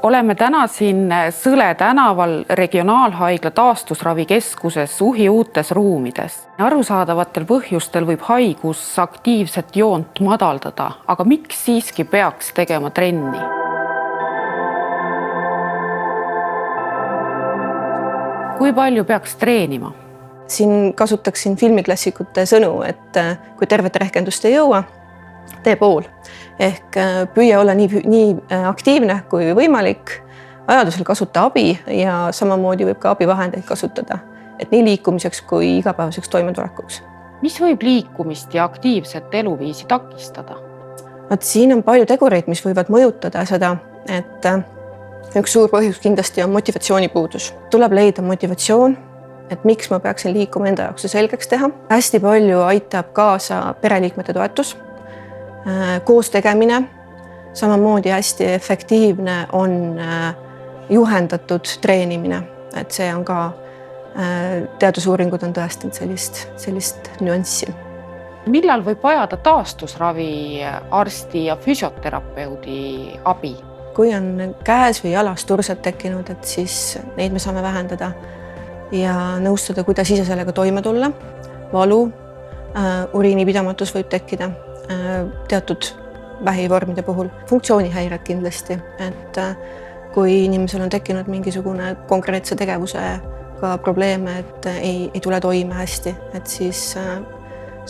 Oleme täna siin Sõle tänaval regionaalhaigla taastusravikeskuses Uhi uutes ruumides. Arusaadavatel põhjustel võib haigus aktiivset joont madaldada, aga miks siiski peaks tegema trenni? Kui palju peaks treenima? Siin kasutaksin filmiklassikute sõnu, et kui tervet rehkendust ei jõua, tee pool. Ehk püüa olla nii aktiivne kui võimalik, vajadusel kasuta abi ja samamoodi võib ka abivahendeid kasutada, et nii liikumiseks kui igapäevaseks toimetulekuks. Mis võib liikumist ja aktiivset eluviisi takistada? Siin on palju tegureid, mis võivad mõjutada seda, et üks suur põhjus kindlasti on motivatsioonipuudus. Tuleb leida motivatsioon, et miks ma peaksin liikuma enda jaoks selgeks teha. Hästi palju aitab kaasa pereliikmete toetus, koos tegemine, samamoodi hästi efektiivne on juhendatud treenimine, et see on ka, teadusuuringud on tõestanud sellist nüanssi. Millal võib vajada taastusravi arsti ja füsioterapeudi abi? Kui on käes või jalas tursed tekkinud, et siis neid me saame vähendada ja nõustada, kuidas ise sellega toime tulla. Valu, uriinipidamatus võib tekkida teatud vähivormide puhul. Funktsioonihäired kindlasti, et kui inimesel on tekkinud mingisugune konkreetse tegevusega probleeme, et ei tule toime hästi, et siis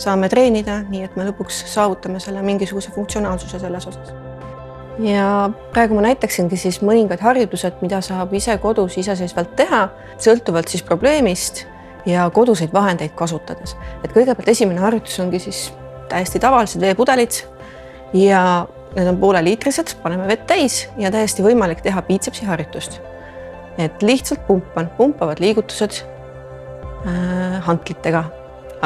saame treenida nii, et me lõpuks saavutame selle mingisuguse funktsionaalsuse selles osas. Ja praegu ma näitaksingi siis mõningad harjutused, mida saab ise kodus iseseisvalt teha, sõltuvalt siis probleemist ja koduseid vahendeid kasutades. Et kõigepealt esimene harjutus ongi siis täiesti tavalised veepudelid ja need on pooleliitrised, paneme vett täis ja täiesti võimalik teha biitsepsi harjutust. Et lihtsalt pumpavad liigutused hantlitega,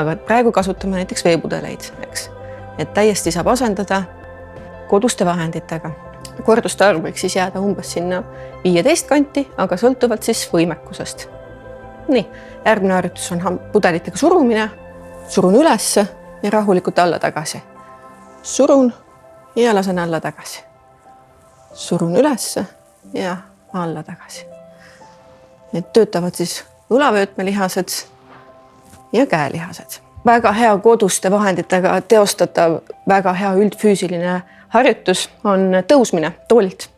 aga praegu kasutame näiteks veepudeleid, eks. Et täiesti saab asendada koduste vahenditega. Korduste arv võiks siis jääda umbes sinna 15 kanti, aga sõltuvalt siis võimekusest. Nii, järgmine harjutus on pudelitega surumine, surun ülesse ja rahulikult alla tagasi. Surun ja lasen alla tagasi. Surun ülesse ja alla tagasi. Need töötavad siis õlavöötmelihased ja käelihased. Väga hea koduste vahenditega teostatav, väga hea üldfüüsiline harjutus on tõusmine toolilt.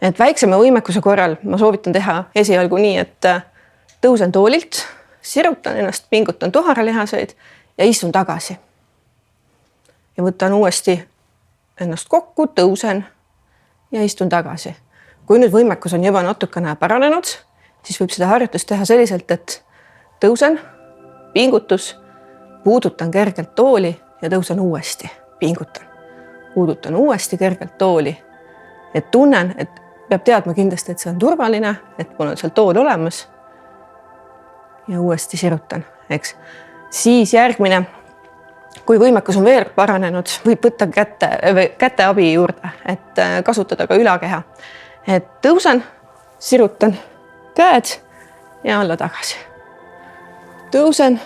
Et väiksema võimekuse korral ma soovitan teha esialgu nii, et tõusen toolilt, sirutan ennast, pingutan tuharalihaseid ja istun tagasi. Ja võtan uuesti ennast kokku, tõusen ja istun tagasi. Kui nüüd võimekus on juba natukene paranenud, siis võib seda harjutust teha selliselt, et tõusen, pingutus, puudutan kergelt tooli ja tõusen uuesti, pingutan. Puudutan uuesti kergelt tooli, et tunnen, et peab teadma kindlasti, et see on turvaline, et mul on seal tool olemas ja uuesti sirutan, eks. Siis järgmine, kui võimekus on veel paranenud, võib võtta käte abi juurde, et kasutada ka ülakeha. Et tõusen, sirutan käed ja alla tagasi. Tõusen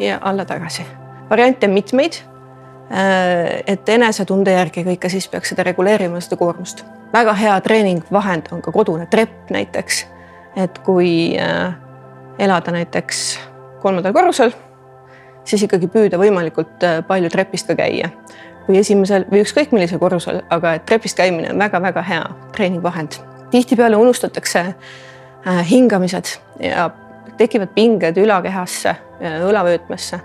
ja alla tagasi. Variante on mitmeid, et enesetunde järgi kõike siis peaks seda reguleerima seda koormust. Väga hea treeningvahend on ka kodune trepp näiteks, et kui elada näiteks 3. korrusel, siis ikkagi püüda võimalikult palju trepist ka käia. Või esimesel või ükskõik millisel korrusel, aga trepist käimine on väga-väga hea treeningvahend. Tihtipeale unustatakse hingamised ja tekivad pinged ülakehasse ja õlavöötmesse.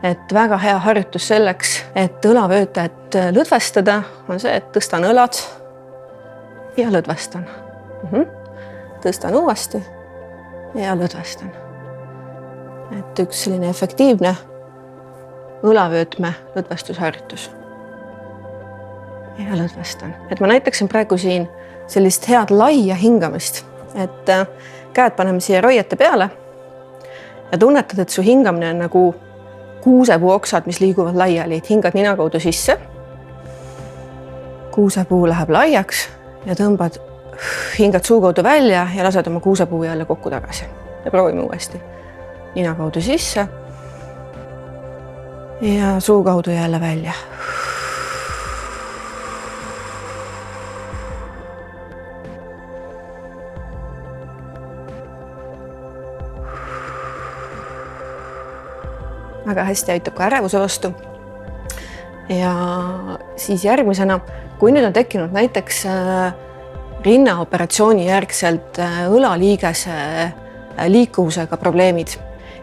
Et väga hea harjutus selleks, et õlavöötajat lõdvestada, on see, et tõstan õlad ja lõdvestan. Tõstan uuesti ja lõdvestan. Et üks selline efektiivne õlavöötme lõdvestusharjutus. Ja lõdvestan. Et ma näitaksin praegu siin sellist head laia hingamist, et käed paneme siia roiete peale ja tunnetad, et su hingamine on nagu kuusepuu oksad, mis liiguvad laiali, et hingad nina kaudu sisse. Kuusepuu läheb laiaks ja tõmbad, hingad suu kaudu välja ja lased oma kuusepuu jälle kokku tagasi. Ja proovime uuesti. Nina kaudu sisse ja suu kaudu jälle välja. väga hästi aitab ka ärevuse vastu. ja siis järgmisena, kui nüüd on tekkinud näiteks rinnaoperatsiooni järgselt õlaliigese liikuvusega probleemid,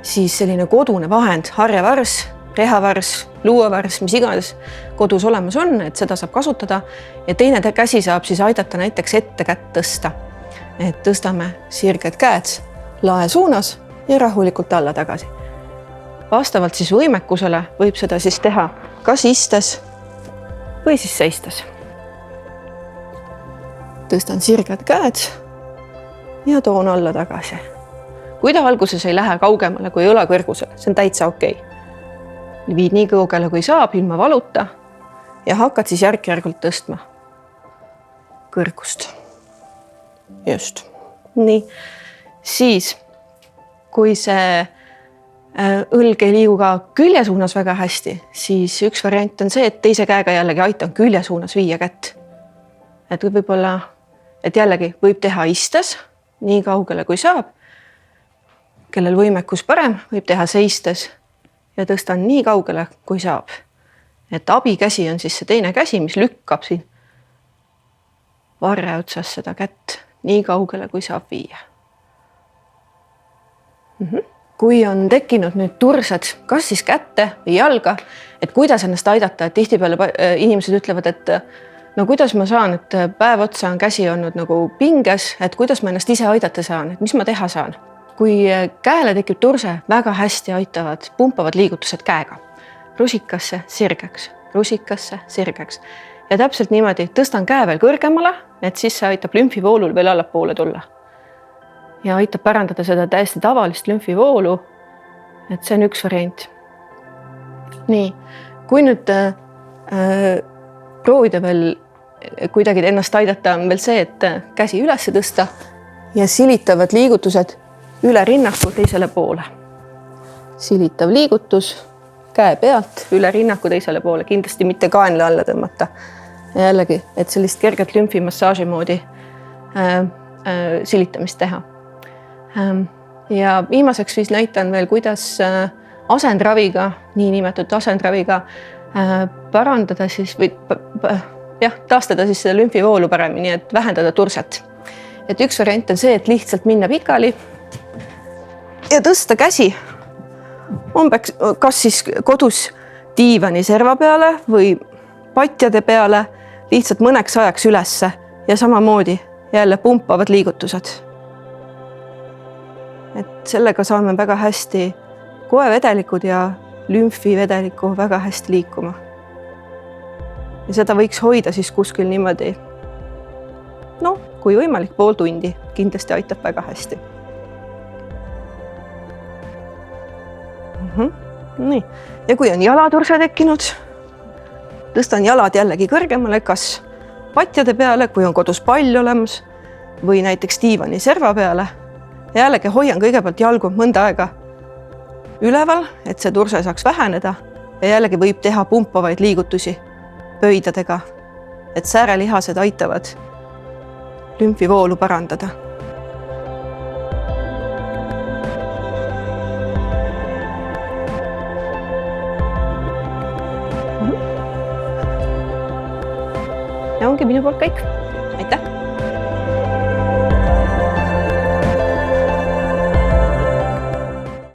siis selline kodune vahend, harjavars, rehavars, luuavars, mis iganes kodus olemas on, et seda saab kasutada ja teine käsi saab siis aidata näiteks ette kätt tõsta. Et tõstame sirged käed lae suunas ja rahulikult alla tagasi. Vastavalt siis võimekusele võib seda siis teha kas istes või siis seistes. Tõstan sirged käed ja toon alla tagasi. Kui ta alguses ei lähe kaugemale kui õla kõrgusele, see on täitsa okei. Viid nii kõugele kui saab ilma valuta ja hakkad siis järk-järgult tõstma kõrgust. Just. Nii. Siis, kui see õlg ei liigu ka külje suunas väga hästi, siis üks variant on see, et teise käega jällegi aitan külje suunas viia kätt. Et võib-olla, et jällegi võib teha istes nii kaugele kui saab. Kellel võimekus parem, võib teha seistes ja tõstan nii kaugele kui saab. Et abikäsi on siis see teine käsi, mis lükkab siin varre otsas seda kätt nii kaugele kui saab viia. Kui on tekkinud nüüd tursed, kas siis kätte või jalga, et kuidas ennast aidata, et tihtipeale inimesed ütlevad, et no kuidas ma saan, et päev otsa on käsi olnud nagu pinges, et kuidas ma ennast ise aidata saan, et mis ma teha saan. Kui käele tekib turse, väga hästi aitavad pumpavad liigutused käega. Rusikasse, sirgeks. Ja täpselt niimoodi tõstan käe veel kõrgemale, et siis see aitab lümfivoolul veel allapoole tulla. Ja aitab pärandada seda täiesti tavalist lümfivoolu, et see on üks variant. Nii, kui nüüd proovida veel kuidagi ennast aidata, on veel see, et käsi üles tõsta ja silitavad liigutused üle rinnaku teisele poole. Silitav liigutus käe pealt üle rinnaku teisele poole, kindlasti mitte kaenla alla tõmmata. Ja jällegi, et sellist kerget lümfimassaaži moodi silitamist teha. Ja viimaseks siis näitan veel, kuidas asendraviga, nii nimetatud asendraviga parandada siis või taastada siis seda lümfivoolu paremini, et vähendada turset. Et üks variant on see, et lihtsalt minna pikali ja tõsta käsi umbeks kas siis kodus diivani serva peale või patjade peale lihtsalt mõneks ajaks ülesse ja samamoodi jälle pumpavad liigutused. Et sellega saame väga hästi koevedelikud ja lümfivedeliku väga hästi liikuma. Ja seda võiks hoida siis kuskil niimoodi, kui võimalik pool tundi, kindlasti aitab väga hästi. Nii. Ja kui on jalaturse tekkinud, tõstan jalad jällegi kõrgemale, kas patjade peale, kui on kodus pall olemas või näiteks diivani serva peale. Ja jällegi hoian kõigepealt jalgu mõnda aega üleval, et see turse saaks väheneda ja jällegi võib teha pumpavaid liigutusi pöidadega, et säärelihased aitavad lümfivoolu parandada. Ja ongi minu poolt kõik. Aitäh!